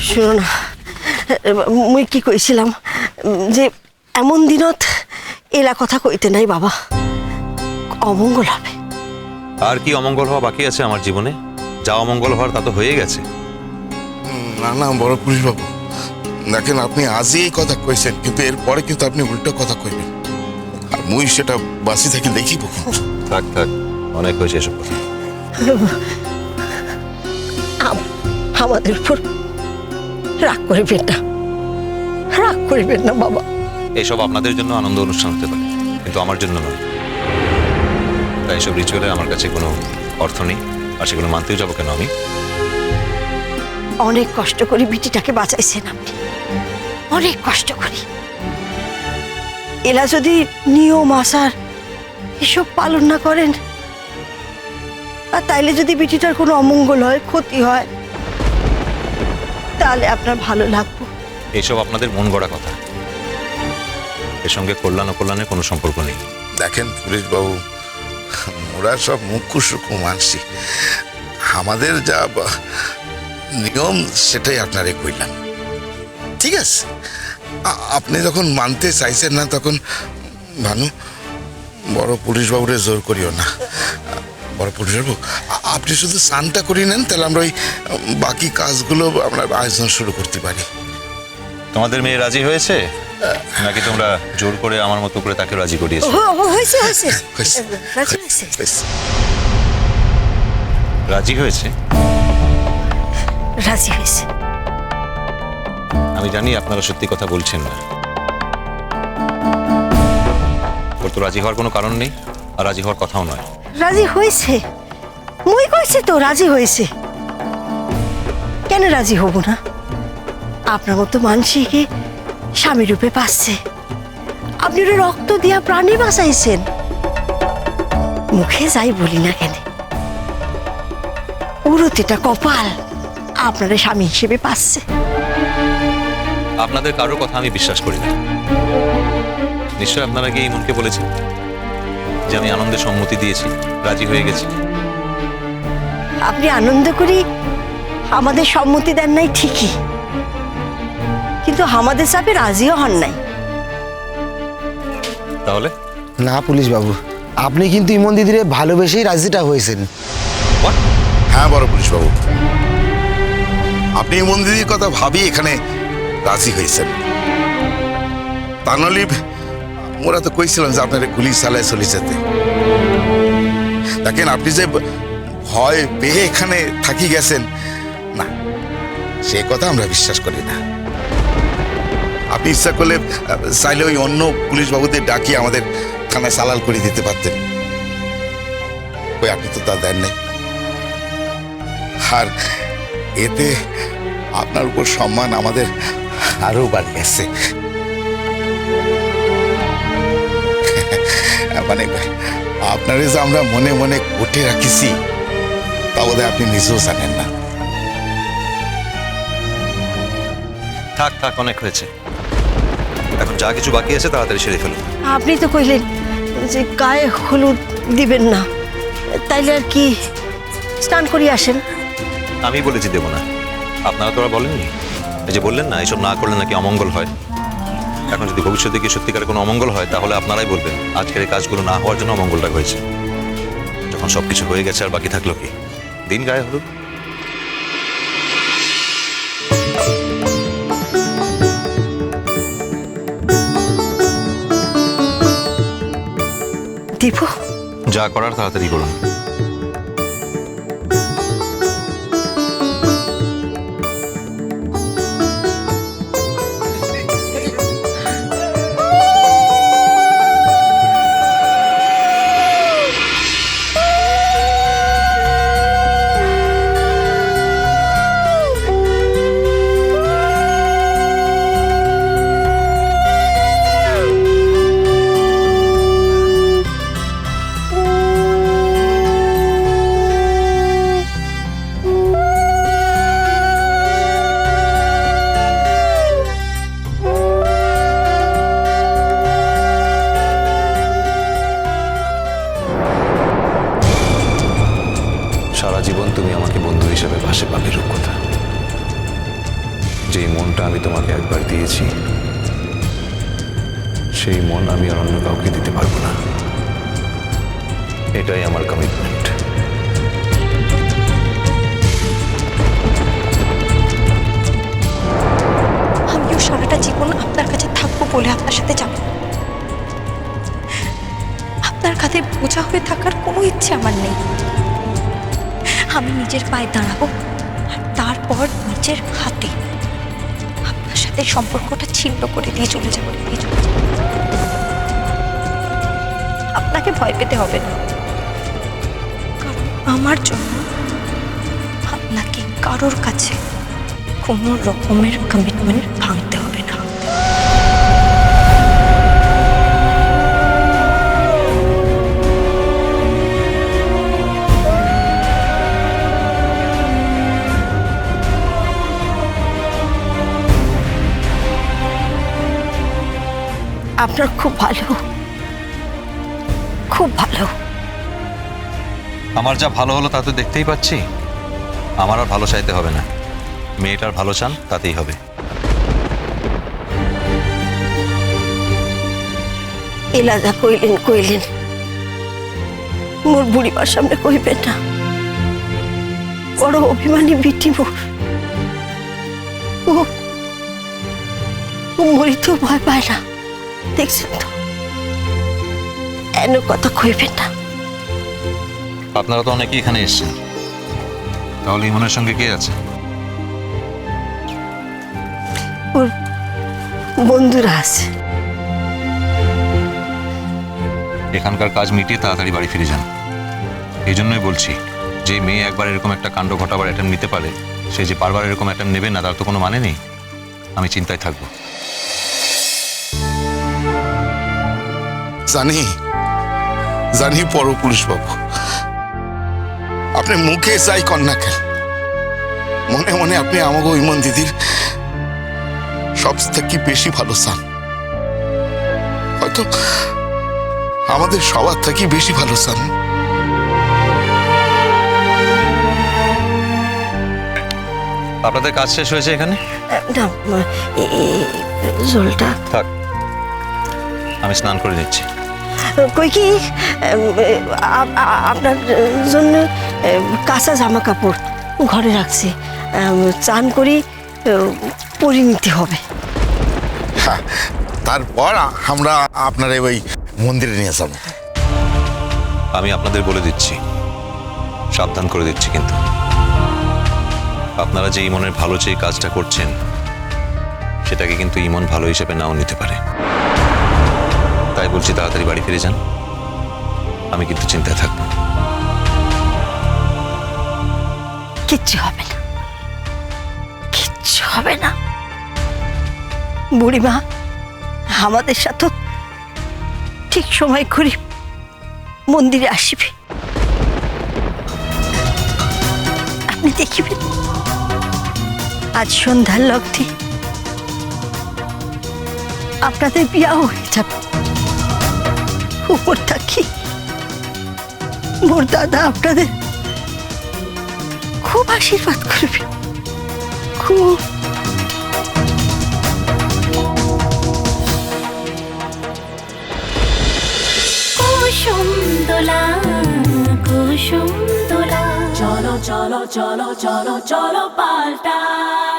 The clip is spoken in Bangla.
শুনো না, মুই কি কইছিলাম যে এমন দিনত এলা কথা কইতে নাই বাবা, অমঙ্গল হবে। আর কি অমঙ্গল হওয়া বাকি আছে আমার জীবনে? যা অমঙ্গল হওয়ার তা তো হয়ে গেছে। না না বড় পুলিশ বাবু, দেখেন আপনি আজই এই কথা কইছেন, কিন্তু এরপরে কিন্তু আপনি উল্টো কথা কইবেন, আর মুই সেটা বাসি থেকে দেখিব। থাক থাক, অনেক হয়েছে এসব কথা। আমাদের উপর রাগ করিবেন না, রাগ করিবেন না বাবা। এসব আপনাদের জন্য আনন্দ অনুষ্ঠান হতে পারে, কিন্তু আমার জন্য নয়। তাই এসব রিচুয়ালে আমার কাছে কোনো অর্থ নেই, আর সেগুলো মানতেও যাবো কেন আমি? অনেক কষ্ট করে বিটিটাকে বাঁচাইছেন আপনি, অনেক কষ্ট করি। এলা যদি নিয়ম আচার এসব পালন না করেন, আর তাইলে যদি বিটিটার কোনো অমঙ্গল হয়, ক্ষতি হয়, তাহলে আপনার ভালো লাগবে? এইসব আপনাদের মন গড়া কথা, এর সঙ্গে কল্যাণ অকল্যাণের কোনো সম্পর্ক নেই। দেখেন পুলিশ বাবু, ওরা সব মুখ্য সুখ্য মানসি, আমাদের যা নিয়ম সেটাই আপনারে কইলাম, ঠিক আছে? আপনি যখন মানতে চাইছেন না, তখন ভানু বড় পুলিশ বাবুরে জোর করিও না। বড় পুলিশ বাবু, আপনি শুধু স্নানটা করিয়ে নেন, তাহলে আমরা ওই বাকি কাজগুলো আমরা আয়োজন শুরু করতে পারি। তোমাদের মেয়ে রাজি হয়েছে নাকি তোমরা জোর করে আমার মতো করে তাকে রাজি করিয়েছো? হয়েছে হয়েছে হয়েছে। রাজি হয়েছে। রাজি হয়েছে? রাজি হয়েছে। আমি জানি আপনারা সত্যি কথা বলছেন না। ওর তো রাজি হওয়ার কোনো কারণ নেই, আর রাজি হওয়ার কথাও নয়। রাজি হয়েছে, মুই কইছি তো রাজি হয়েছে। কেন রাজি হব না? আপনার মতো মানসিকে স্বামী রূপে পাচ্ছে, আপনি ওর রক্ত দিয়া প্রাণী বাঁচাইছেন। মুখে যাই বলি না কেন, উরতিটা কপাল আপনার স্বামী হিসেবে পাচ্ছে। আপনাদের কারোর কথা আমি বিশ্বাস করি না। নিশ্চয় আপনারা গিয়ে ইমনকে বলেছেন যে আমি আনন্দে সম্মতি দিয়েছি, রাজি হয়ে গেছি। আপনি আনন্দ করি আমাদের সম্মতি দেন নাই ঠিকই, কিন্তু আমাদের চাপে রাজিও হন নাই। তাহলে না পুলিশ বাবু, আপনি কিন্তু ইমন দিদিরে ভালোবেসেই রাজিটা হয়েছেন। হ্যাঁ বড় পুলিশ বাবু, আপনি মন্দিরের কথা ভাবি এখানে রাজি হয়েছেন। তা নলি ওরা তো কইছিলাম যে আপনার গুলি চালায় চলে যেতে। দেখেন আপনি যে ভয় পেয়ে এখানে থাকি গেছেন, না সে কথা আমরা বিশ্বাস করি না। আপনি ইচ্ছা করলে চাইলে ওই অন্য পুলিশ বাবুদের ডাকিয়ে আমাদের থানায় চালাল করে দিতে পারতেন, ওই আপনি তো তা দেন নাই। আর এতে আপনার উপর সম্মান আমাদের আরো বাড়ি গেছে। মানে আপনারে যে আমরা মনে মনে কোটে রাখিছি, তা বোধহয় আপনি নিজেও জানেন না। থাক থাক, অনেক হয়েছে। এখন যা কিছু বাকি আছে তাড়াতাড়ি সেরে ফেলুন। আপনি তো কইলেন যে গায়ে হলুদ দিবেন না, তাইলে আর কি স্নান করি আসেন। আমি বলেছি দেবো না, আপনারা তো আর বলেননি। এই যে বললেন না এইসব না করলে নাকি অমঙ্গল হয়। এখন যদি ভবিষ্যতে কি সত্যিকার কোনো অমঙ্গল হয়, তাহলে আপনারাই বলবেন আজকের এই কাজগুলো না হওয়ার জন্য অমঙ্গলটা হয়েছে। যখন সবকিছু হয়ে গেছে আর বাকি থাকলো কি, দিন গায়ে হলুদ। দিব যা করার তাড়াতাড়ি করুন। সারা জীবন তুমি আমাকে বন্ধু হিসেবে পাশে পাবে, রূপকথা। যেই মনটা আমি তোমাকে একবার দিয়েছি সেই মন আমি আর অন্য কাউকে দিতে পারবো না। এটাই আমার কমিটমেন্ট। আমিও সারাটা জীবন আপনার কাছে থাকবো বলে আপনার সাথে যাব। আপনার কাঁধে বোঝা হয়ে থাকার কোনো ইচ্ছে আমার নেই। আমি নিজের পায়ে দাঁড়াবো আর তারপর নিজের হাতে আপনার সাথে সম্পর্কটা ছিন্ন করে দিয়ে চলে যাবো। আপনাকে ভয় পেতে হবে না, কারণ আমার জন্য আপনাকে কারোর কাছে কোনো রকমের কমিটমেন্ট ভাঙতে হবে না। আপনার খুব ভালো, খুব ভালো। আমার যা ভালো হলো তা তো দেখতেই পাচ্ছি। আমার আর ভালো চাইতে হবে না, মেয়েটার ভালো চান তাতেই হবে। এলাদা কইলেন মোর বুড়িমার সামনে কইবেন না। বড় অভিমানী বিটি মোর। ও মরিতেও ভয় পায় না, দেখছেন তো? এন কথা কইবেন না। আপনারা তো অনেকেই এখানে এসেছেন, তাহলে ইমনের সঙ্গে কে আছে? ওর বন্ধুরা আছে। এখানকার কাজ মিটিয়ে তাড়াতাড়ি বাড়ি ফিরে যান। এই জন্যই বলছি, যে মেয়ে একবার এরকম একটা কাণ্ড ঘটাবার অ্যাটেম্প নিতে পারে, সে যে বারবার এরকম অ্যাটেম্প নেবে না তার তো কোনো মানে নেই। আমি চিন্তায় থাকবো। জানি পর পুলিশ বাবু, আপনি মুখে চাই কন্যা কেন, মনে মনে আপনি আমাকে ইমন দিদির সব থেকে বেশি ভালো চান। হয়তো আমাদের সবার থেকে বেশি ভালো চান। আপনাদের কাজ শেষ হয়েছে এখানে? না, জলটা থাক, আমি স্নান করে নিচ্ছি। কই কি আপনার জন্য কাঁচা জামা কাপড় ঘরে রাখছি, চান করি পরে নিতে হবে। হ্যাঁ, তারপর আমরা আপনার ওই মন্দিরে নিয়ে যাবো। আমি আপনাদের বলে দিচ্ছি, সাবধান করে দিচ্ছি, কিন্তু আপনারা যে ইমনের ভালো চেয়ে কাজটা করছেন সেটাকে কিন্তু ইমন ভালো হিসেবে নাও নিতে পারে। তাই বলছি তাড়াতাড়ি বাড়ি ফিরে যান, আমি কিন্তু চিন্তায় থাকবো। কিচ্ছু হবে না, কিচ্ছু হবে না। বুড়িমা আমাদের সাথে ঠিক সময় করে মন্দিরে আসিবে। আপনি দেখিবেন আজ সন্ধ্যার লগ্নে আপনাদের বিয়া হয়ে যাবে। উপর থাকি মোর দাদা আপনাদের খুব আশীর্বাদ করবে, খুব। কুসুম দোলা কুসুম দোলা, চলো চলো চলো চলো চলো পাল্টাই।